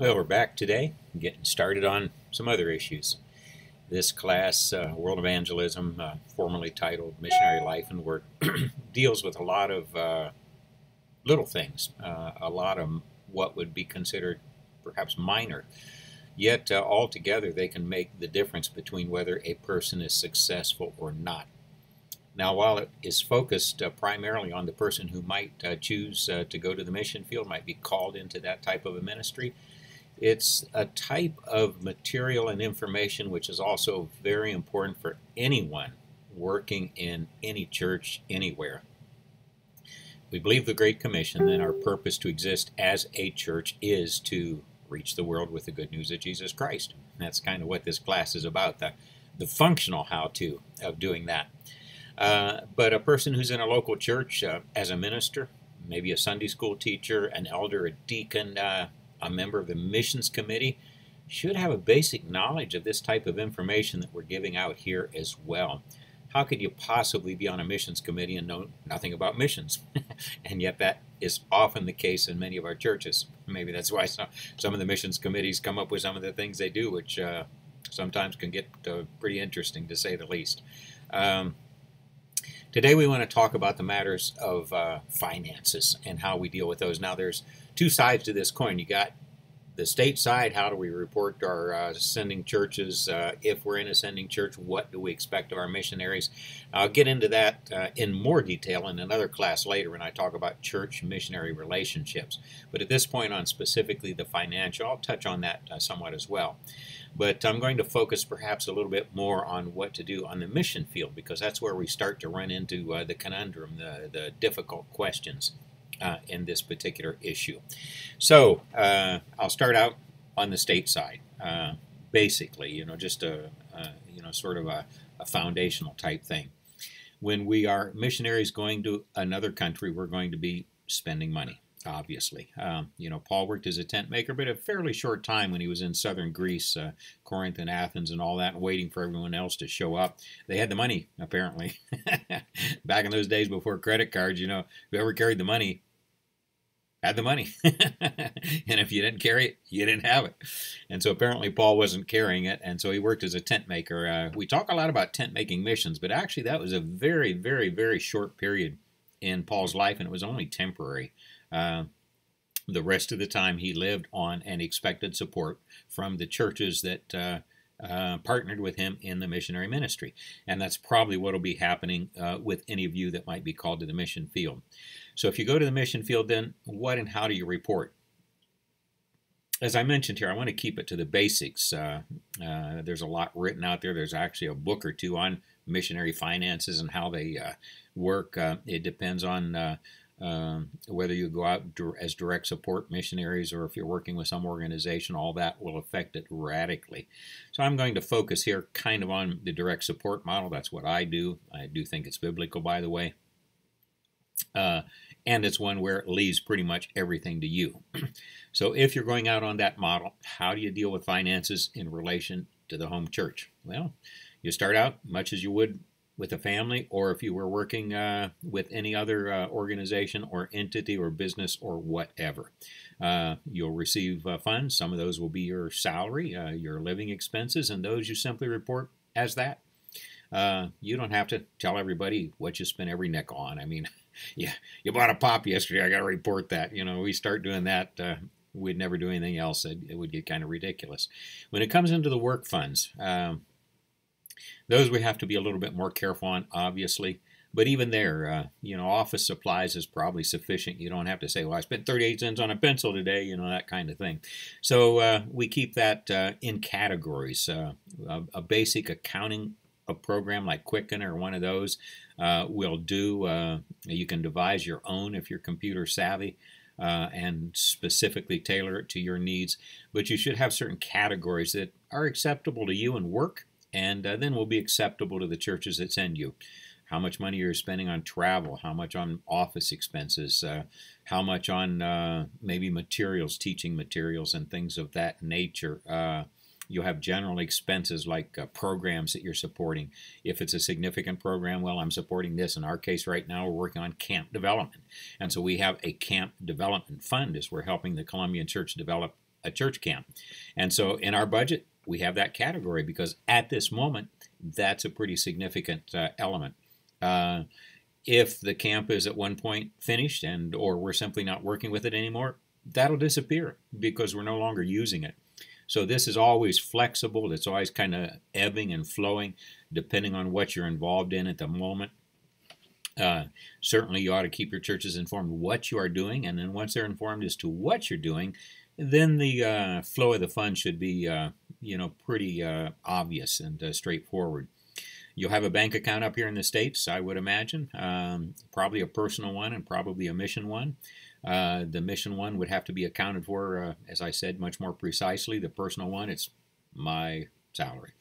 Well, we're back today, getting started on some other issues. This class, World Evangelism, formerly titled Missionary Life and Work, deals with a lot of little things, a lot of what would be considered perhaps minor. Yet, altogether, they can make the difference between whether a person is successful or not. Now, while it is focused primarily on the person who might choose to go to the mission field, might be called into that type of a ministry, it's a type of material and information which is also very important for anyone working in any church anywhere. We believe the Great Commission and our purpose to exist as a church is to reach the world with the good news of Jesus Christ. And that's kind of what this class is about, the functional how-to of doing that. But a person who's in a local church as a minister, maybe a Sunday school teacher, an elder, a deacon, a member of the missions committee, should have a basic knowledge of this type of information that we're giving out here as well. How could you possibly be on a missions committee and know nothing about missions? And yet that is often the case in many of our churches. Maybe that's why some of the missions committees come up with some of the things they do, which sometimes can get pretty interesting, to say the least. Today we want to talk about the matters of finances and how we deal with those. Now there's two sides to this coin. You got the state side, how do we report our sending churches? If we're in a sending church, what do we expect of our missionaries? I'll get into that in more detail in another class later when I talk about church-missionary relationships. But at this point on specifically the financial, I'll touch on that somewhat as well. But I'm going to focus perhaps a little bit more on what to do on the mission field, because that's where we start to run into the conundrum, the difficult questions in this particular issue. So I'll start out on the state side. Basically, just a sort of a foundational type thing. When we are missionaries going to another country, we're going to be spending money. Obviously, Paul worked as a tent maker, but a fairly short time when he was in southern Greece, Corinth and Athens and all that, and waiting for everyone else to show up. They had the money, apparently. Back in those days before credit cards, whoever carried the money had the money. And if you didn't carry it, you didn't have it. And so apparently Paul wasn't carrying it, and so he worked as a tent maker. We talk a lot about tent making missions, but actually that was a very, very, very short period in Paul's life, and it was only temporary. The rest of the time he lived on and expected support from the churches that partnered with him in the missionary ministry. And that's probably what will be happening with any of you that might be called to the mission field. So if you go to the mission field, then what and how do you report? As I mentioned here, I want to keep it to the basics. There's a lot written out there. There's actually a book or two on missionary finances and how they work. It depends on whether you go out as direct support missionaries or if you're working with some organization. All that will affect it radically. So I'm going to focus here kind of on the direct support model. That's what I do. I do think it's biblical, by the way. And it's one where it leaves pretty much everything to you. So if you're going out on that model, how do you deal with finances in relation to the home church? Well, you start out much as you would with a family, or if you were working with any other organization or entity or business or whatever. You'll receive funds. Some of those will be your salary, your living expenses, and those you simply report as that. You don't have to tell everybody what you spent every nickel on. I mean, yeah, you bought a pop yesterday, I got to report that. We start doing that, we'd never do anything else. It would get kind of ridiculous. When it comes into the work funds, those we have to be a little bit more careful on, obviously. But even there, office supplies is probably sufficient. You don't have to say, well, I spent 38 cents on a pencil today, that kind of thing. So we keep that in categories. A basic accounting program like Quicken or one of those will do. You can devise your own if you're computer savvy and specifically tailor it to your needs. But you should have certain categories that are acceptable to you and work, and then will be acceptable to the churches that send you. How much money you're spending on travel, how much on office expenses, how much on maybe materials, teaching materials and things of that nature. You'll have general expenses like programs that you're supporting. If it's a significant program, well, I'm supporting this. In our case right now, we're working on camp development. And so we have a camp development fund as we're helping the Columbian Church develop a church camp. And so in our budget, we have that category because at this moment, that's a pretty significant element. If the camp is at one point finished and or we're simply not working with it anymore, that'll disappear because we're no longer using it. So this is always flexible. It's always kind of ebbing and flowing depending on what you're involved in at the moment. Certainly you ought to keep your churches informed what you are doing, and then once they're informed as to what you're doing, then the flow of the funds should be pretty obvious and straightforward. You'll have a bank account up here in the States, I would imagine, probably a personal one and probably a mission one. The mission one would have to be accounted for, as I said, much more precisely. The personal one, it's my salary.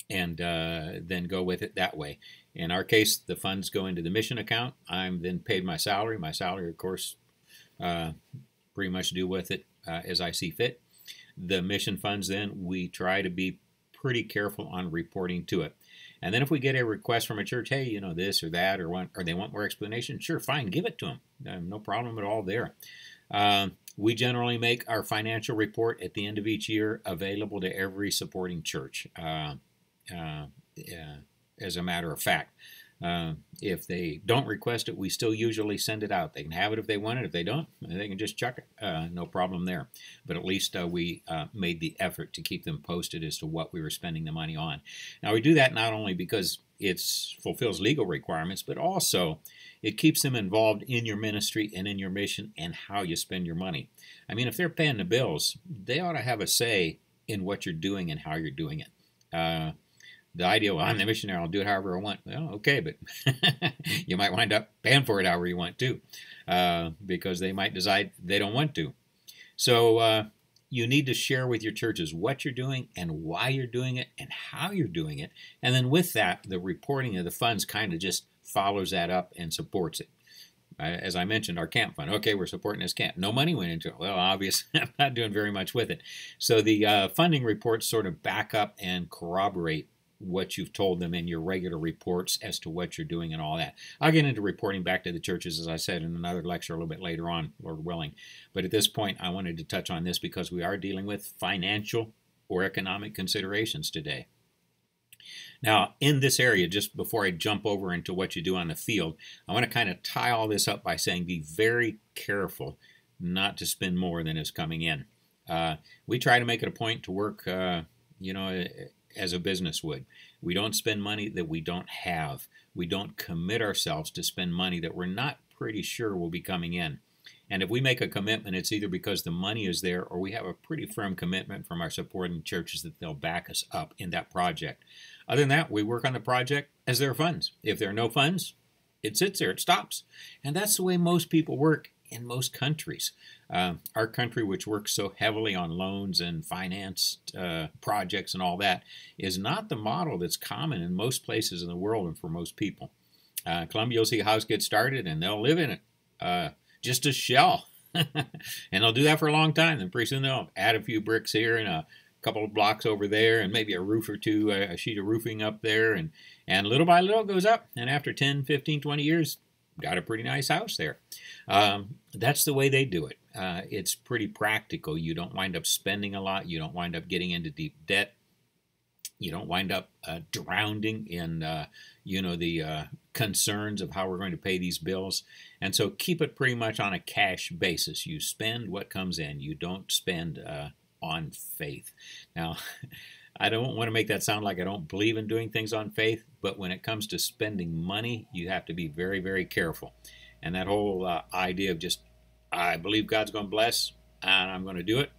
And then go with it that way. In our case, the funds go into the mission account. I'm then paid my salary. My salary, of course, pretty much do with it as I see fit. The mission funds, then, we try to be pretty careful on reporting to it. And then if we get a request from a church, hey, this or that, or they want more explanation, sure, fine, give it to them. No problem at all there. We generally make our financial report at the end of each year available to every supporting church. As a matter of fact, if they don't request it, we still usually send it out. They can have it if they want it. If they don't, they can just chuck it. No problem there. But at least we made the effort to keep them posted as to what we were spending the money on. Now, we do that not only because it fulfills legal requirements, but also it keeps them involved in your ministry and in your mission and how you spend your money. I mean, if they're paying the bills, they ought to have a say in what you're doing and how you're doing it. The idea, well, I'm the missionary, I'll do it however I want. Well, okay, but you might wind up paying for it however you want to, because they might decide they don't want to. So you need to share with your churches what you're doing and why you're doing it and how you're doing it. And then with that, the reporting of the funds kind of just follows that up and supports it. As I mentioned, our camp fund. Okay, we're supporting this camp. No money went into it. Well, obviously, I'm not doing very much with it. So the funding reports sort of back up and corroborate what you've told them in your regular reports as to what you're doing and all that. I'll get into reporting back to the churches, as I said, in another lecture a little bit later on, Lord willing. But at this point, I wanted to touch on this because we are dealing with financial or economic considerations today. Now, in this area, just before I jump over into what you do on the field, I want to kind of tie all this up by saying be very careful not to spend more than is coming in. We try to make it a point to work, as a business would. We don't spend money that we don't have. We don't commit ourselves to spend money that we're not pretty sure will be coming in. And if we make a commitment, it's either because the money is there or we have a pretty firm commitment from our supporting churches that they'll back us up in that project. Other than that, we work on the project as there are funds. If there are no funds, it sits there, it stops. And that's the way most people work in most countries. Our country, which works so heavily on loans and financed projects and all that, is not the model that's common in most places in the world and for most people. Colombia, you'll see a house get started and they'll live in it, just a shell. And they'll do that for a long time. Then pretty soon they'll add a few bricks here and a couple of blocks over there and maybe a roof or two, a sheet of roofing up there. And little by little it goes up. And after 10, 15, 20 years, got a pretty nice house there. That's the way they do it. It's pretty practical. You don't wind up spending a lot. You don't wind up getting into deep debt. You don't wind up drowning in, the concerns of how we're going to pay these bills. And so keep it pretty much on a cash basis. You spend what comes in. You don't spend on faith. Now, I don't want to make that sound like I don't believe in doing things on faith, but when it comes to spending money, you have to be very, very careful. And that whole idea of just, I believe God's going to bless, and I'm going to do it,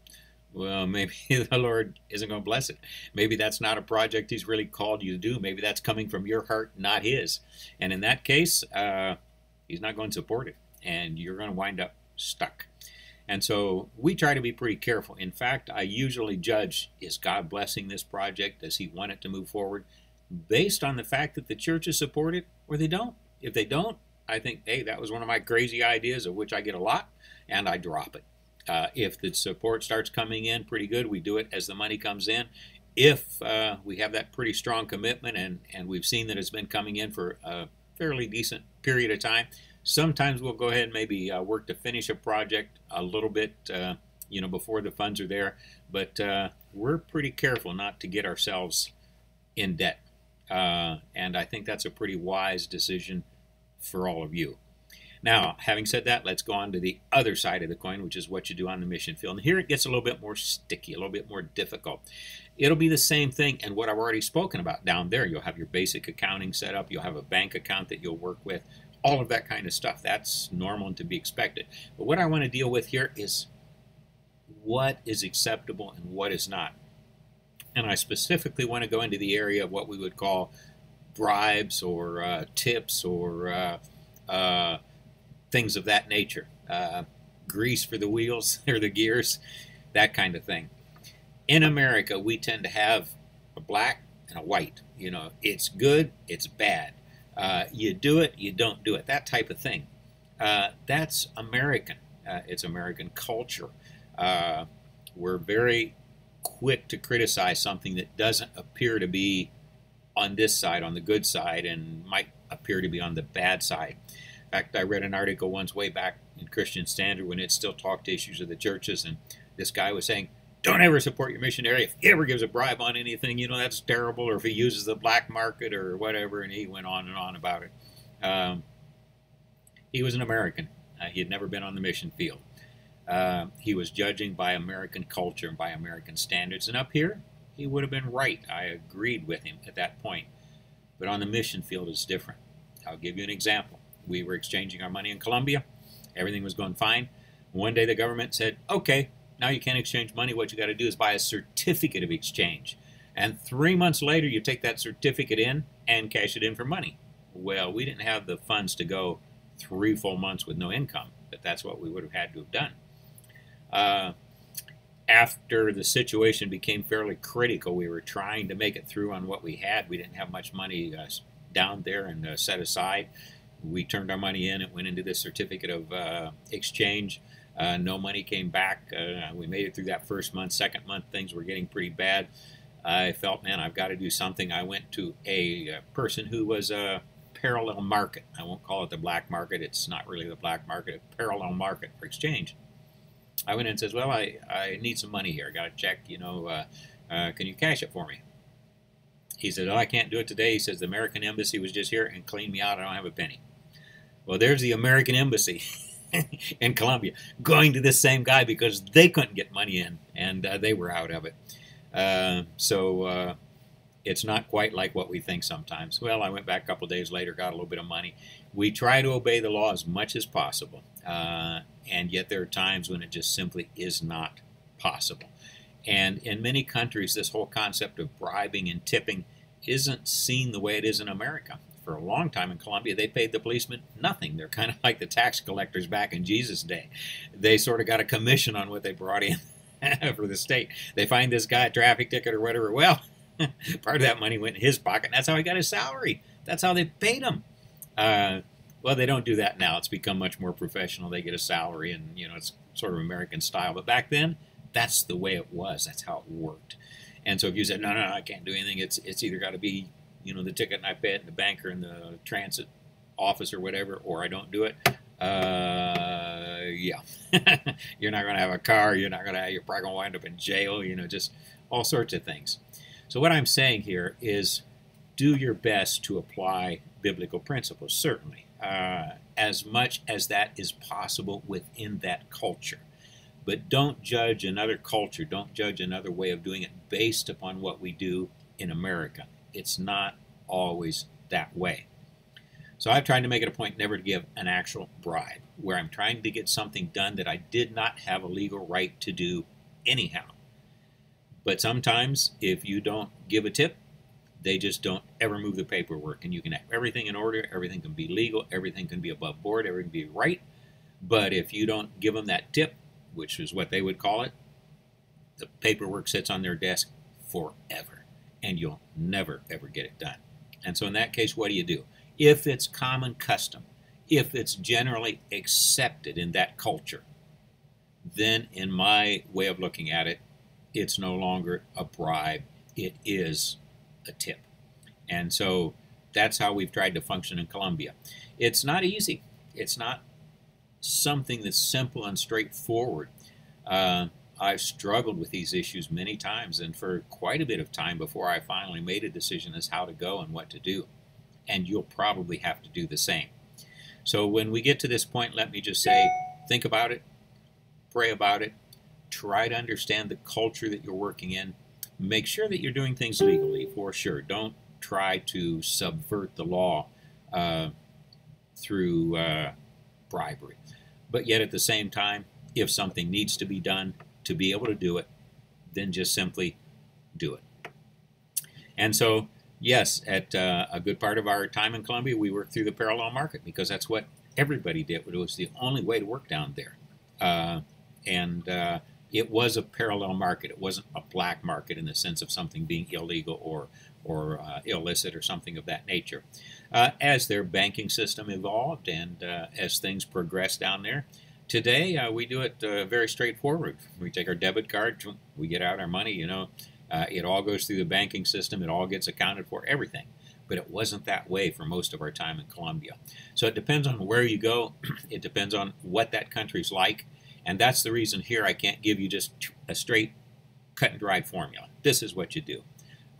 well, maybe the Lord isn't going to bless it. Maybe that's not a project He's really called you to do. Maybe that's coming from your heart, not His. And in that case, He's not going to support it, and you're going to wind up stuck. And so we try to be pretty careful. In fact, I usually judge, is God blessing this project? Does He want it to move forward? Based on the fact that the churches support it or they don't. If they don't, I think, hey, that was one of my crazy ideas, of which I get a lot, and I drop it. If the support starts coming in pretty good, we do it as the money comes in. If we have that pretty strong commitment and we've seen that it's been coming in for a fairly decent period of time, sometimes we'll go ahead and maybe work to finish a project a little bit before the funds are there. But we're pretty careful not to get ourselves in debt. And I think that's a pretty wise decision for all of you. Now, having said that, let's go on to the other side of the coin, which is what you do on the mission field. And here it gets a little bit more sticky, a little bit more difficult. It'll be the same thing and what I've already spoken about down there. You'll have your basic accounting set up. You'll have a bank account that you'll work with. All of that kind of stuff. That's normal and to be expected. But what I want to deal with here is what is acceptable and what is not. And I specifically want to go into the area of what we would call bribes or tips or things of that nature. Grease for the wheels or the gears, that kind of thing. In America, we tend to have a black and a white. It's good, it's bad. You do it, you don't do it. That type of thing. That's American. It's American culture. We're very quick to criticize something that doesn't appear to be on this side, on the good side, and might appear to be on the bad side. In fact, I read an article once way back in Christian Standard when it still talked to issues of the churches, and this guy was saying, don't ever support your missionary. If he ever gives a bribe on anything, that's terrible, or if he uses the black market or whatever, and he went on and on about it. He was an American. He had never been on the mission field. He was judging by American culture and by American standards. And up here, he would have been right. I agreed with him at that point. But on the mission field, it's different. I'll give you an example. We were exchanging our money in Colombia. Everything was going fine. One day the government said, okay, now you can't exchange money. What you got to do is buy a certificate of exchange. And 3 months later, you take that certificate in and cash it in for money. Well, we didn't have the funds to go 3 full months with no income, but that's what we would have had to have done. After the situation became fairly critical, we were trying to make it through on what we had. We didn't have much money down there and set aside. We turned our money in. It went into this certificate of exchange. No money came back. We made it through that first month. Second month, things were getting pretty bad. I felt, man, I've got to do something. I went to a person who was a parallel market. I won't call it the black market. It's not really the black market. A parallel market for exchange. I went in and says, well, I need some money here. I got a check, can you cash it for me? He said, oh, I can't do it today. He says, the American Embassy was just here and cleaned me out. I don't have a penny. Well, there's the American Embassy in Colombia going to this same guy because they couldn't get money in, and they were out of it. So it's not quite like what we think sometimes. Well, I went back a couple days later, got a little bit of money. We try to obey the law as much as possible, and yet there are times when it just simply is not possible. And in many countries, this whole concept of bribing and tipping isn't seen the way it is in America. For a long time in Colombia, they paid the policemen nothing. They're kind of like the tax collectors back in Jesus' day. They sort of got a commission on what they brought in for the state. They find this guy a traffic ticket or whatever. Well, part of that money went in his pocket, and that's how he got his salary. That's how they paid him. Well, they don't do that now. It's become much more professional. They get a salary, and it's sort of American style. But back then, that's the way it was. That's how it worked. And so if you said, no, I can't do anything, it's either got to be, the ticket and I pay it in the bank or in the transit office or whatever, or I don't do it. Yeah. You're not going to have a car. You're probably going to wind up in jail, just all sorts of things. So what I'm saying here is do your best to apply biblical principles, certainly, as much as that is possible within that culture. But don't judge another culture, don't judge another way of doing it based upon what we do in America. It's not always that way. So I've tried to make it a point never to give an actual bribe, where I'm trying to get something done that I did not have a legal right to do anyhow. But sometimes if you don't give a tip, they just don't ever move the paperwork, and you can have everything in order, everything can be legal, everything can be above board, everything can be right. But if you don't give them that tip, which is what they would call it, the paperwork sits on their desk forever, and you'll never, ever get it done. And so in that case, what do? If it's common custom, if it's generally accepted in that culture, then in my way of looking at it, it's no longer a bribe, it is a tip. And so that's how we've tried to function in Colombia. It's not easy. It's not something that's simple and straightforward. I've struggled with these issues many times, and for quite a bit of time before I finally made a decision as how to go and what to do. And you'll probably have to do the same. So when we get to this point, let me just say, think about it, pray about it, try to understand the culture that you're working in. Make sure that you're doing things legally, for sure. Don't try to subvert the law through bribery. But yet at the same time, if something needs to be done to be able to do it, then just simply do it. And so, yes, at a good part of our time in Colombia, we worked through the parallel market because that's what everybody did. It was the only way to work down there. It was a parallel market. It wasn't a black market in the sense of something being illegal or illicit or something of that nature. As their banking system evolved and as things progressed down there, today we do it very straightforward. We take our debit card, we get out our money, it all goes through the banking system, it all gets accounted for, everything. But it wasn't that way for most of our time in Colombia. So it depends on where you go, it depends on what that country's like, and that's the reason here I can't give you just a straight cut and dried formula. This is what you do.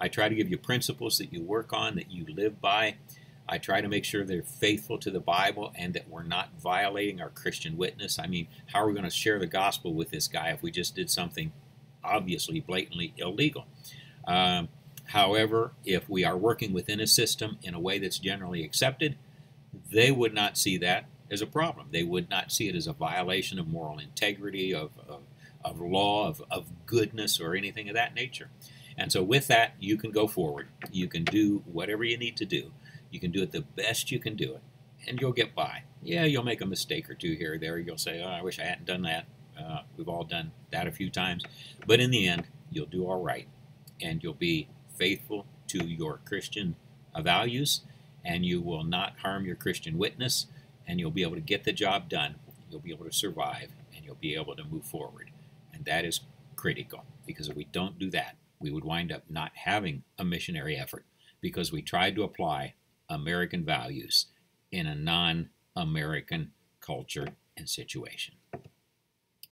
I try to give you principles that you work on, that you live by. I try to make sure they're faithful to the Bible and that we're not violating our Christian witness. I mean, how are we going to share the gospel with this guy if we just did something obviously blatantly illegal? However, if we are working within a system in a way that's generally accepted, they would not see that as a problem. They would not see it as a violation of moral integrity, of law, of goodness, or anything of that nature. And so with that, you can go forward. You can do whatever you need to do. You can do it the best you can do it, and you'll get by. Yeah, you'll make a mistake or two here or there. You'll say, oh, I wish I hadn't done that. We've all done that a few times. But in the end, you'll do all right, and you'll be faithful to your Christian values, and you will not harm your Christian witness, and you'll be able to get the job done. You'll be able to survive, and you'll be able to move forward. And that is critical, because if we don't do that, we would wind up not having a missionary effort because we tried to apply American values in a non-American culture and situation.